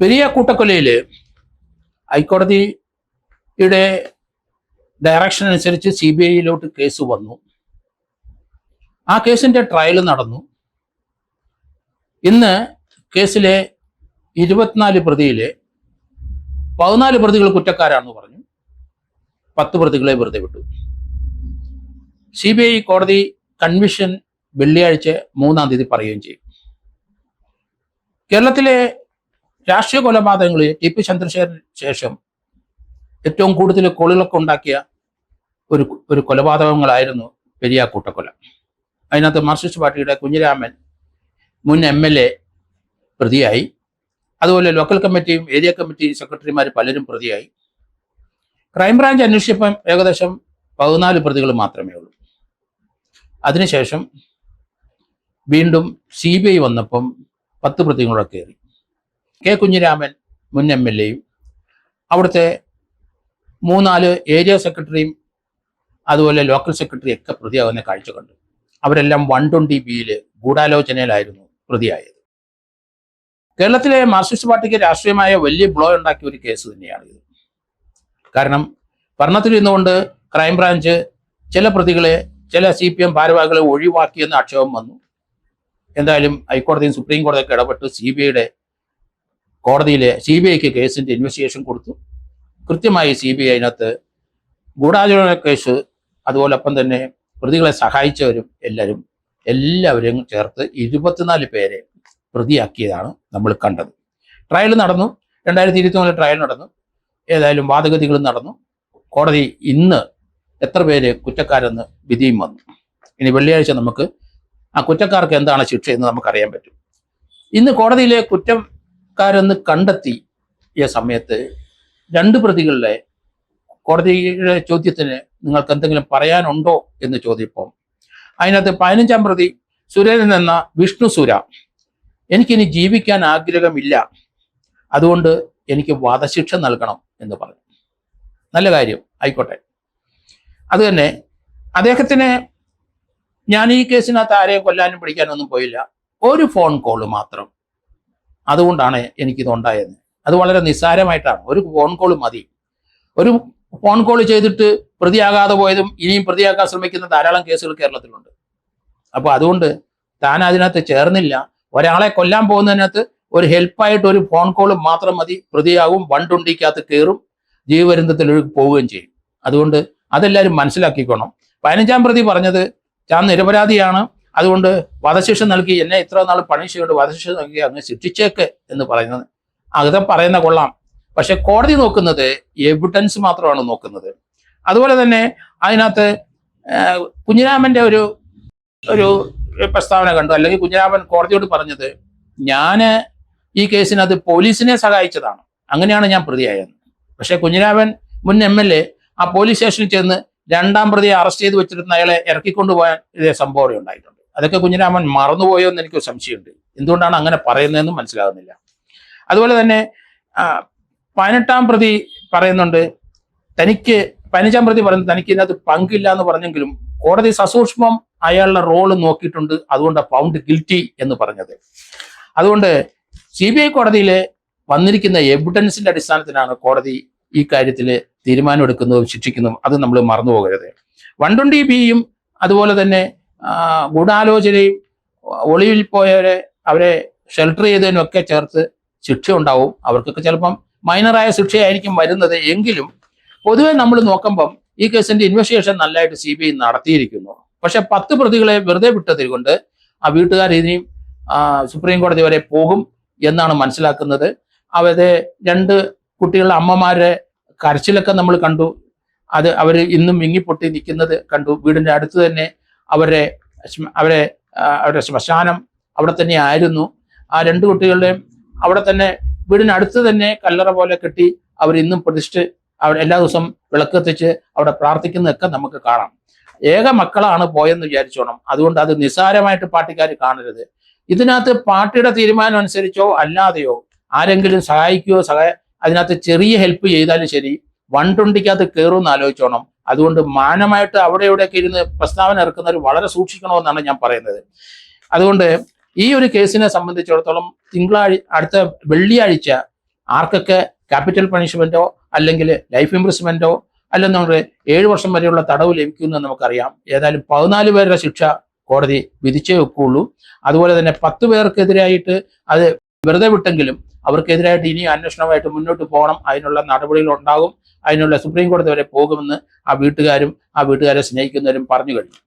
പെരിയ കൂട്ടക്കൊലയിൽ ഹൈക്കോടതിയുടെ ഡയറക്ഷൻ അനുസരിച്ച് CBIയിലോട്ട് കേസ് വന്നു. ആ കേസിന്റെ ട്രയൽ നടന്നു. ഇന്ന് കേസിലെ 24 പ്രതിയിലെ 14 പ്രതികൾ കുറ്റക്കാരാണെന്ന് പറഞ്ഞു, 10 പ്രതികളെ വെറുതെ വിട്ടു. CBI കോടതി കൺവിഷൻ വെള്ളിയാഴ്ച 3-ാം തീയതി പറയുകയും ചെയ്യും. കേരളത്തിലെ രാഷ്ട്രീയ കൊലപാതകങ്ങളിൽ ടി.പി. ചന്ദ്രശേഖരന് ശേഷം ഏറ്റവും കൂടുതൽ കൊളികളൊക്കെ ഉണ്ടാക്കിയ ഒരു കൊലപാതകങ്ങളായിരുന്നു പെരിയ കൂട്ടക്കൊല. അതിനകത്ത് മാർക്സിസ്റ്റ് പാർട്ടിയുടെ കുഞ്ഞിരാമൻ മുൻ MLA പ്രതിയായി. അതുപോലെ ലോക്കൽ കമ്മിറ്റിയും ഏരിയ കമ്മിറ്റി സെക്രട്ടറിമാർ പലരും പ്രതിയായി. ക്രൈംബ്രാഞ്ച് അന്വേഷിച്ചപ്പം ഏകദേശം 14 പ്രതികൾ മാത്രമേ ഉള്ളൂ. അതിനുശേഷം വീണ്ടും CBI വന്നപ്പം 10 പ്രതികളൊക്കെ കയറി. കെ കുഞ്ഞിരാമൻ മുൻ MLAയും അവിടുത്തെ 3-4 ഏരിയ സെക്രട്ടറിയും അതുപോലെ ലോക്കൽ സെക്രട്ടറി ഒക്കെ പ്രതിയാകുന്ന കാഴ്ച കണ്ടു. അവരെല്ലാം 120B ഗൂഢാലോചനയിലായിരുന്നു പ്രതിയായത്. കേരളത്തിലെ മാർക്സിസ്റ്റ് പാർട്ടിക്ക് രാഷ്ട്രീയമായ വലിയ ബ്ലോ ഉണ്ടാക്കിയ ഒരു കേസ് തന്നെയാണ് ഇത്. കാരണം ഭരണത്തിൽ നിന്നുകൊണ്ട് ക്രൈംബ്രാഞ്ച് ചില പ്രതികളെ, ചില CPM ഭാരവാഹികളെ ഒഴിവാക്കിയെന്ന് ആക്ഷേപം വന്നു. എന്തായാലും ഹൈക്കോടതിയും സുപ്രീം കോടതിയൊക്കെ ഇടപെട്ട് CBIക്ക് കേസിന്റെ ഇൻവെസ്റ്റിഗേഷൻ കൊടുത്തു. കൃത്യമായി CBI അതിനകത്ത് ഗൂഢാലോചന കേസ്, അതുപോലൊപ്പം തന്നെ പ്രതികളെ സഹായിച്ചവരും എല്ലാവരെയും ചേർത്ത് 24 പേരെ പ്രതിയാക്കിയതാണ് നമ്മൾ കണ്ടത്. ട്രയൽ നടന്നു. 2024 ട്രയൽ നടന്നു. ഏതായാലും വാദഗതികളും നടന്നു. കോടതി ഇന്ന് എത്ര പേര് കുറ്റക്കാരെന്ന് വിധിയും വന്നു. ഇനി വെള്ളിയാഴ്ച നമുക്ക് ആ കുറ്റക്കാർക്ക് എന്താണ് ശിക്ഷ എന്ന് നമുക്കറിയാൻ പറ്റും. ഇന്ന് കോടതിയിലെ കുറ്റക്കാരെന്ന് കണ്ടെത്തിയ സമയത്ത് 2 പ്രതികളിലെ കോടതിയുടെ ചോദ്യത്തിന് നിങ്ങൾക്ക് എന്തെങ്കിലും പറയാനുണ്ടോ എന്ന് ചോദിച്ചപ്പോൾ അതിനകത്ത് 15-ാം പ്രതി സുരേന്ദ്രൻ എന്ന വിഷ്ണു സുര, എനിക്കിനി ജീവിക്കാൻ ആഗ്രഹമില്ല, അതുകൊണ്ട് എനിക്ക് വധശിക്ഷ നൽകണം എന്ന് പറഞ്ഞു. നല്ല കാര്യം, ആയിക്കോട്ടെ. അത് തന്നെ അദ്ദേഹത്തിന് ഞാൻ ഈ കേസിനകത്ത് ആരെയും കൊല്ലാനും പിടിക്കാനൊന്നും പോയില്ല, ഒരു ഫോൺ കോള് മാത്രം, അതുകൊണ്ടാണ് എനിക്കിതുണ്ടായത്. അത് വളരെ നിസ്സാരമായിട്ടാണ്. ഒരു ഫോൺ കോൾ മതി. ഒരു ഫോൺ കോൾ ചെയ്തിട്ട് പ്രതിയാകാതെ പോയതും ഇനിയും പ്രതിയാക്കാൻ ശ്രമിക്കുന്ന ധാരാളം കേസുകൾ കേരളത്തിലുണ്ട്. അപ്പോൾ അതുകൊണ്ട് താൻ അതിനകത്ത് ചേർന്നില്ല. ഒരാളെ കൊല്ലാൻ പോകുന്നതിനകത്ത് ഒരു ഹെൽപ്പായിട്ട് ഒരു ഫോൺ കോൾ മാത്രം മതി, പ്രതിയാകും, 120-കകത്ത് കയറും, ജീവപര്യന്തത്തിൽ പോവുകയും ചെയ്യും. അതുകൊണ്ട് അതെല്ലാവരും മനസ്സിലാക്കിക്കോണം. 15-ാം പ്രതി പറഞ്ഞത് താൻ നിരപരാധിയാണ്, അതുകൊണ്ട് വധശിക്ഷ നൽകി, എന്നെ ഇത്ര നാൾ പണിഷ് ചെയ്തുകൊണ്ട് വധശിക്ഷ നൽകി അങ്ങ് ശിക്ഷിച്ചേക്ക് എന്ന് പറയുന്നത്. അത് പറയുന്ന കൊള്ളാം. പക്ഷെ കോടതി നോക്കുന്നത് എവിഡൻസ് മാത്രമാണ് നോക്കുന്നത്. അതുപോലെ തന്നെ അതിനകത്ത് കുഞ്ഞിരാമന്റെ ഒരു പ്രസ്താവന കണ്ടു. അല്ലെങ്കിൽ കുഞ്ഞിരാമൻ കോടതിയോട് പറഞ്ഞത്, ഞാൻ ഈ കേസിനകത്ത് പോലീസിനെ സഹായിച്ചതാണ്, അങ്ങനെയാണ് ഞാൻ പ്രതിയായത്. പക്ഷെ കുഞ്ഞിരാമൻ മുൻ MLA ആ പോലീസ് സ്റ്റേഷനിൽ ചെന്ന് 2-ാം പ്രതിയെ അറസ്റ്റ് ചെയ്ത് വെച്ചിരുന്ന അയാളെ ഇറക്കിക്കൊണ്ടുപോകാൻ ഇതേ സംഭവം ഉണ്ടായിട്ടുണ്ട്. അതൊക്കെ കുഞ്ഞിരാമൻ മറന്നുപോയോ എന്ന് എനിക്ക് സംശയമുണ്ട്. എന്തുകൊണ്ടാണ് അങ്ങനെ പറയുന്നതെന്ന് മനസ്സിലാകുന്നില്ല. അതുപോലെ തന്നെ 18-ാം പ്രതി പറയുന്നുണ്ട്, 15-ാം പ്രതി പറയുന്നത് തനിക്ക് ഇതിനകത്ത് പങ്കില്ല എന്ന് പറഞ്ഞെങ്കിലും കോടതി സസൂക്ഷ്മം അയാളുടെ റോള് നോക്കിയിട്ടുണ്ട്, അതുകൊണ്ടാണ് ഫൗണ്ട് ഗിൽറ്റി എന്ന് പറഞ്ഞത്. അതുകൊണ്ട് CBI കോടതിയിൽ വന്നിരിക്കുന്ന എവിഡൻസിന്റെ അടിസ്ഥാനത്തിലാണ് കോടതി ഈ കാര്യത്തിൽ തീരുമാനമെടുക്കുന്നതും ശിക്ഷിക്കുന്നതും. അത് നമ്മൾ മറന്നു പോകരുത്. 120B അതുപോലെ തന്നെ ഗൂഢാലോചനയും ഒളിവിൽ പോയവരെ അവരെ ഷെൽട്ടർ ചെയ്തതിനും ഒക്കെ ചേർത്ത് ശിക്ഷ ഉണ്ടാവും. അവർക്കൊക്കെ ചിലപ്പം മൈനറായ ശിക്ഷയായിരിക്കും വരുന്നത്. എങ്കിലും പൊതുവെ നമ്മൾ നോക്കുമ്പം ഈ കേസിന്റെ ഇൻവെസ്റ്റിഗേഷൻ നല്ലതായിട്ട് CBI നടത്തിയിരിക്കുന്നു. പക്ഷെ 10 പ്രതികളെ വെറുതെ വിട്ടത് കൊണ്ട് ആ വീട്ടുകാർ ഇനിയും സുപ്രീം കോടതി വരെ പോകും എന്നാണ് മനസ്സിലാക്കുന്നത്. അവരെ 2 കുട്ടികളുടെ അമ്മമാരെ കരച്ചിലൊക്കെ നമ്മൾ കണ്ടു. അത് അവർ ഇന്നും വിങ്ങിപ്പൊട്ടി നിൽക്കുന്നത് കണ്ടു. വീടിന്റെ അടുത്ത് തന്നെ അവരുടെ ശ്മശാനം അവിടെ തന്നെ ആയിരുന്നു. ആ 2 കുട്ടികളുടെയും അവിടെ തന്നെ വീടിനടുത്ത് തന്നെ കല്ലറ പോലെ കെട്ടി അവർ ഇന്നും പ്രതിഷ്ഠിച്ച് അവിടെ എല്ലാ ദിവസവും വിളക്കെത്തിച്ച് അവിടെ പ്രാർത്ഥിക്കുന്നതൊക്കെ നമുക്ക് കാണാം. ഏക മക്കളാണ് പോയെന്ന് വിചാരിച്ചോണം. അതുകൊണ്ട് അത് നിസ്സാരമായിട്ട് പാർട്ടിക്കാർ കാണരുത്. ഇതിനകത്ത് പാർട്ടിയുടെ തീരുമാനം അനുസരിച്ചോ അല്ലാതെയോ ആരെങ്കിലും സഹായിക്കുകയോ അതിനകത്ത് ചെറിയ ഹെൽപ്പ് ചെയ്താലും ശരി 120-കകത്ത് കയറുമെന്ന് ആലോചിച്ചോണം. അതുകൊണ്ട് മാനമായിട്ട് അവിടെ ഇവിടെയൊക്കെ ഇരുന്ന് പ്രസ്താവന ഇറക്കുന്നവർ വളരെ സൂക്ഷിക്കണമെന്നാണ് ഞാൻ പറയുന്നത്. അതുകൊണ്ട് ഈ ഒരു കേസിനെ സംബന്ധിച്ചിടത്തോളം അടുത്ത വെള്ളിയാഴ്ച ആർക്കൊക്കെ ക്യാപിറ്റൽ പണിഷ്മെന്റോ അല്ലെങ്കിൽ ലൈഫ് ഇംപ്രിസ്മെന്റോ അല്ലെന്നുണ്ടെങ്കിൽ 7 വർഷം വരെയുള്ള തടവ് ലഭിക്കുമെന്ന് നമുക്കറിയാം. ഏതായാലും 14 പേരുടെ ശിക്ഷ കോടതി വിധിച്ചേ വെക്കുള്ളൂ. അതുപോലെ തന്നെ 10 പേർക്കെതിരായിട്ട് അത് വെറുതെ വിട്ടെങ്കിലും അവർക്കെതിരായിട്ട് ഇനി അന്വേഷണമായിട്ട് മുന്നോട്ട് പോകണം, അതിനുള്ള നടപടികൾ ഉണ്ടാകും, അതിനുള്ള സുപ്രീം കോടതി വരെ പോകുമെന്ന് ആ വീട്ടുകാരും ആ വീട്ടുകാരെ സ്നേഹിക്കുന്നവരും പറഞ്ഞു കഴിഞ്ഞു.